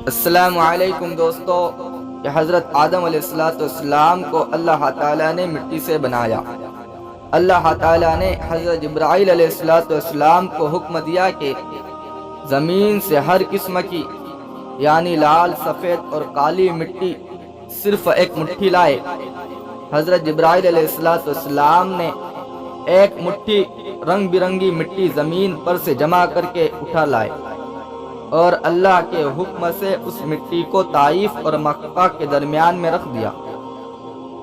السلام علیکم دوستو، کہ حضرت آدم علیہ السلام کو اللہ تعالیٰ نے مٹی سے بنایا۔ اللہ تعالیٰ نے حضرت جبرائیل علیہ السلام کو حکم دیا کہ زمین سے ہر قسم کی یعنی لال، سفید اور کالی مٹی صرف ایک مٹھی لائے۔ حضرت جبرائیل علیہ السلام نے ایک مٹھی رنگ برنگی مٹی زمین پر سے جمع کر کے اٹھا لائے اور اللہ کے حکم سے اس مٹی کو طائف اور مکہ کے درمیان میں رکھ دیا۔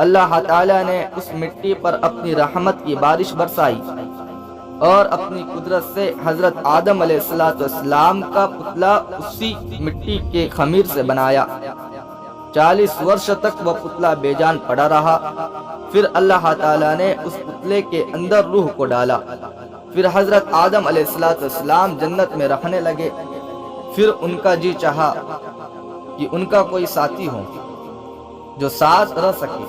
اللہ تعالیٰ نے اس مٹی پر اپنی رحمت کی بارش برسائی اور اپنی قدرت سے حضرت آدم علیہ السلام کا پتلا اسی مٹی کے خمیر سے بنایا۔ 40 ورش تک وہ پتلا بے جان پڑا رہا۔ پھر اللہ تعالیٰ نے اس پتلے کے اندر روح کو ڈالا۔ پھر حضرت آدم علیہ السلام جنت میں رہنے لگے۔ پھر ان کا جی چاہا کہ ان کا کوئی ساتھی ہو جو ساتھ رہ سکے۔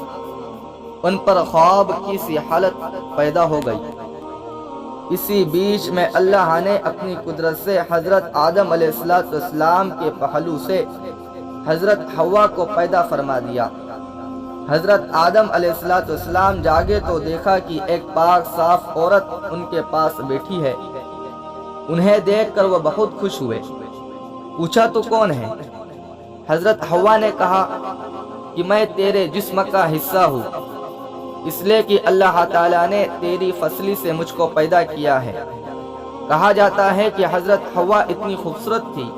ان پر خواب کی سی حالت پیدا ہو گئی۔ اسی بیچ میں اللہ نے اپنی قدرت سے حضرت آدم علیہ السلام کے پہلو سے حضرت حوا کو پیدا فرما دیا۔ حضرت آدم علیہ السلام جاگے تو دیکھا کہ ایک پاک صاف عورت ان کے پاس بیٹھی ہے۔ انہیں دیکھ کر وہ بہت خوش ہوئے۔ پوچھا تو کون ہے؟ حضرت حوا نے کہا کہ میں تیرے جسم کا حصہ ہوں، اس لیے کہ اللہ تعالیٰ نے تیری فصلی سے مجھ کو پیدا کیا ہے۔ کہا جاتا ہے کہ حضرت حوا اتنی خوبصورت تھی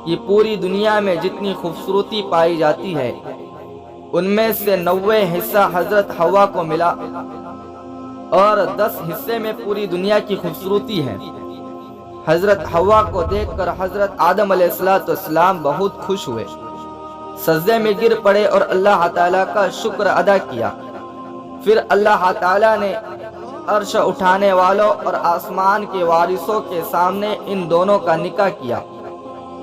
کہ پوری دنیا میں جتنی خوبصورتی پائی جاتی ہے ان میں سے 90 حصہ حضرت حوا کو ملا اور 10 حصے میں پوری دنیا کی خوبصورتی ہے۔ حضرت حوا کو دیکھ کر حضرت آدم علیہ السلام بہت خوش ہوئے، سجدے میں گر پڑے اور اللہ تعالیٰ کا شکر ادا کیا۔ پھر اللہ تعالیٰ نے عرش اٹھانے والوں اور آسمان کے وارثوں کے سامنے ان دونوں کا نکاح کیا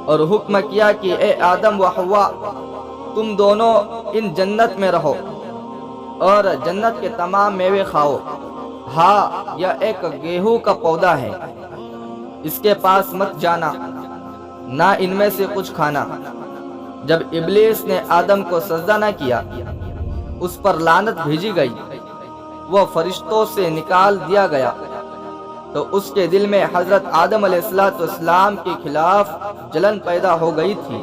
اور حکم کیا کہ اے آدم و حوا، تم دونوں ان جنت میں رہو اور جنت کے تمام میوے کھاؤ۔ ہاں، یہ ایک گیہوں کا پودا ہے، اس کے پاس مت جانا، نہ ان میں سے کچھ کھانا۔ جب ابلیس نے آدم کو سجدہ نہ کیا، اس پر لعنت بھیجی گئی، وہ فرشتوں سے نکال دیا گیا، تو اس کے دل میں حضرت آدم علیہ السلام کے خلاف جلن پیدا ہو گئی تھی۔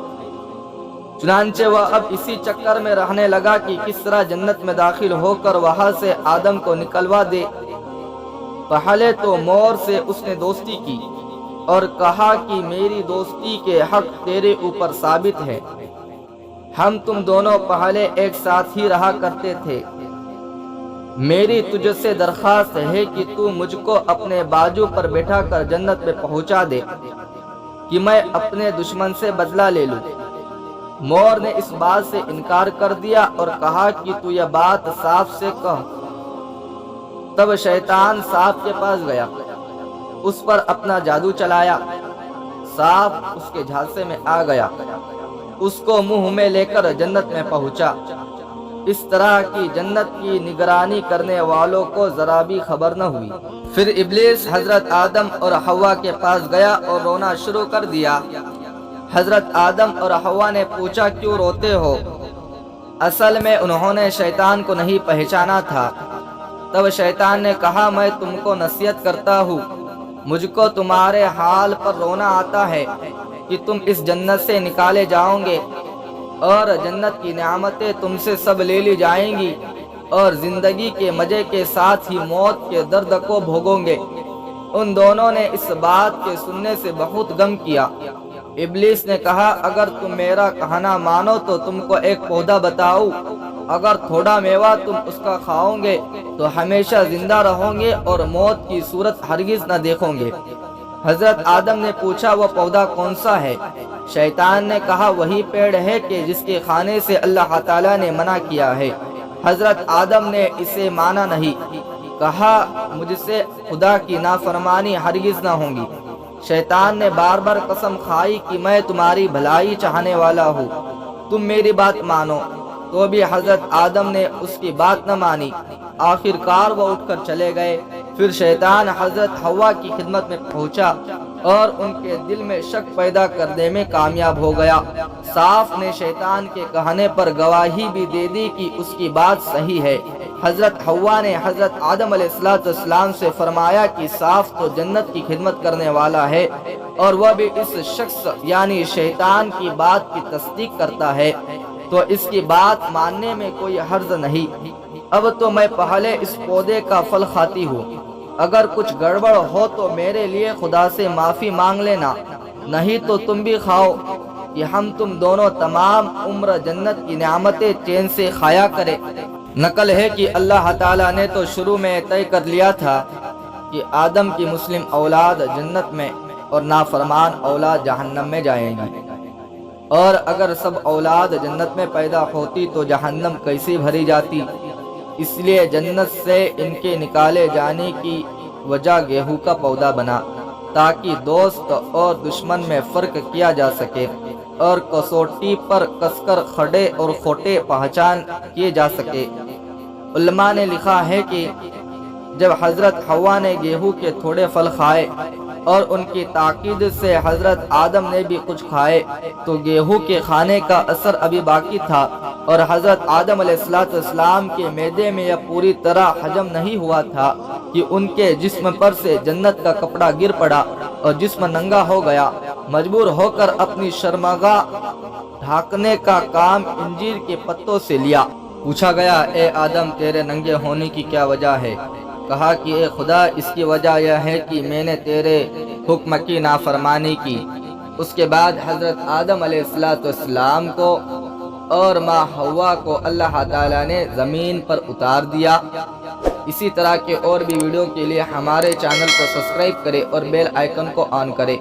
چنانچہ وہ اب اسی چکر میں رہنے لگا کہ کس طرح جنت میں داخل ہو کر وہاں سے آدم کو نکلوا دے۔ پہلے تو مور سے اس نے دوستی کی اور کہا کہ میری دوستی کے حق تیرے اوپر ثابت ہے، ہم تم دونوں پہلے ایک ساتھ ہی رہا کرتے تھے۔ میری تجھ سے درخواست ہے کہ تو مجھ کو اپنے بازو پر بیٹھا کر جنت میں پہنچا دے کہ میں اپنے دشمن سے بدلہ لے لوں۔ مور نے اس بات سے انکار کر دیا اور کہا کہ تو یہ بات سانپ سے کہہ۔ تب شیطان سانپ کے پاس گیا، اس پر اپنا جادو چلایا۔ سانپ اس کے جھانسے میں آ گیا، اس کو منہ میں لے کر جنت میں پہنچا۔ اس طرح کی جنت کی نگرانی کرنے والوں کو ذرا بھی خبر نہ ہوئی۔ پھر ابلیس حضرت آدم اور حوا کے پاس گیا اور رونا شروع کر دیا۔ حضرت آدم اور حوا نے پوچھا کیوں روتے ہو؟ اصل میں انہوں نے شیطان کو نہیں پہچانا تھا۔ تب شیطان نے کہا میں تم کو نصیحت کرتا ہوں، مجھ کو تمہارے حال پر رونا آتا ہے کہ تم اس جنت سے نکالے جاؤ گے اور جنت کی نعمتیں تم سے سب لے لی جائیں گی اور زندگی کے مزے کے ساتھ ہی موت کے درد کو بھوگو گے۔ ان دونوں نے اس بات کے سننے سے بہت غم کیا۔ ابلیس نے کہا اگر تم میرا کہنا مانو تو تم کو ایک پودا بتاؤ، اگر تھوڑا میوہ تم اس کا کھاؤ گے تو ہمیشہ زندہ رہو گے اور موت کی صورت ہرگز نہ دیکھو گے۔ حضرت آدم نے پوچھا وہ پودا کون سا ہے؟ شیطان نے کہا وہی پیڑ ہے کہ جس کے کھانے سے اللہ تعالیٰ نے منع کیا ہے۔ حضرت آدم نے اسے مانا نہیں، کہا مجھ سے خدا کی نافرمانی ہرگز نہ ہوگی۔ شیطان نے بار بار قسم کھائی کہ میں تمہاری بھلائی چاہنے والا ہوں، تم میری بات مانو، تو بھی حضرت آدم نے اس کی بات نہ مانی۔ آخر کار وہ اٹھ کر چلے گئے۔ پھر شیطان حضرت حوا کی خدمت میں پہنچا اور ان کے دل میں شک پیدا کرنے میں کامیاب ہو گیا۔ صاف نے شیطان کے کہنے پر گواہی بھی دے دی کہ اس کی بات صحیح ہے۔ حضرت حوا نے حضرت آدم علیہ السلام سے فرمایا کہ صاف تو جنت کی خدمت کرنے والا ہے اور وہ بھی اس شخص یعنی شیطان کی بات کی تصدیق کرتا ہے، تو اس کی بات ماننے میں کوئی حرج نہیں۔ اب تو میں پہلے اس پودے کا پھل کھاتی ہوں، اگر کچھ گڑبڑ ہو تو میرے لیے خدا سے معافی مانگ لینا، نہیں تو تم بھی کھاؤ کہ ہم تم دونوں تمام عمر جنت کی نعمتیں چین سے کھایا کرے۔ نقل ہے کہ اللہ تعالیٰ نے تو شروع میں طے کر لیا تھا کہ آدم کی مسلم اولاد جنت میں اور نافرمان اولاد جہنم میں جائیں گے، اور اگر سب اولاد جنت میں پیدا ہوتی تو جہنم کیسے بھری جاتی؟ اس لیے جنت سے ان کے نکالے جانے کی وجہ گیہوں کا پودا بنا، تاکہ دوست اور دشمن میں فرق کیا جا سکے اور کسوٹی پر کس کر کھڑے اور کھوٹے پہچان کیے جا سکے۔ علماء نے لکھا ہے کہ جب حضرت حوا نے گیہوں کے تھوڑے پھل کھائے اور ان کی تاکید سے حضرت آدم نے بھی کچھ کھائے تو گیہوں کے کھانے کا اثر ابھی باقی تھا، اور حضرت آدم علیہ السلام کے معدے میں یہ پوری طرح ہضم نہیں ہوا تھا کہ ان کے جسم پر سے جنت کا کپڑا گر پڑا اور جسم ننگا ہو گیا۔ مجبور ہو کر اپنی شرمگاہ ڈھانکنے کا کام انجیر کے پتوں سے لیا۔ پوچھا گیا، اے آدم تیرے ننگے ہونے کی کیا وجہ ہے؟ کہا کہ اے خدا، اس کی وجہ یہ ہے کہ میں نے تیرے حکم کی نافرمانی کی۔ اس کے بعد حضرت آدم علیہ السلام کو اور ماں حوا کو اللہ تعالیٰ نے زمین پر اتار دیا۔ اسی طرح کے اور بھی ویڈیو کے لیے ہمارے چینل کو سبسکرائب کریں اور بیل آئیکن کو آن کریں۔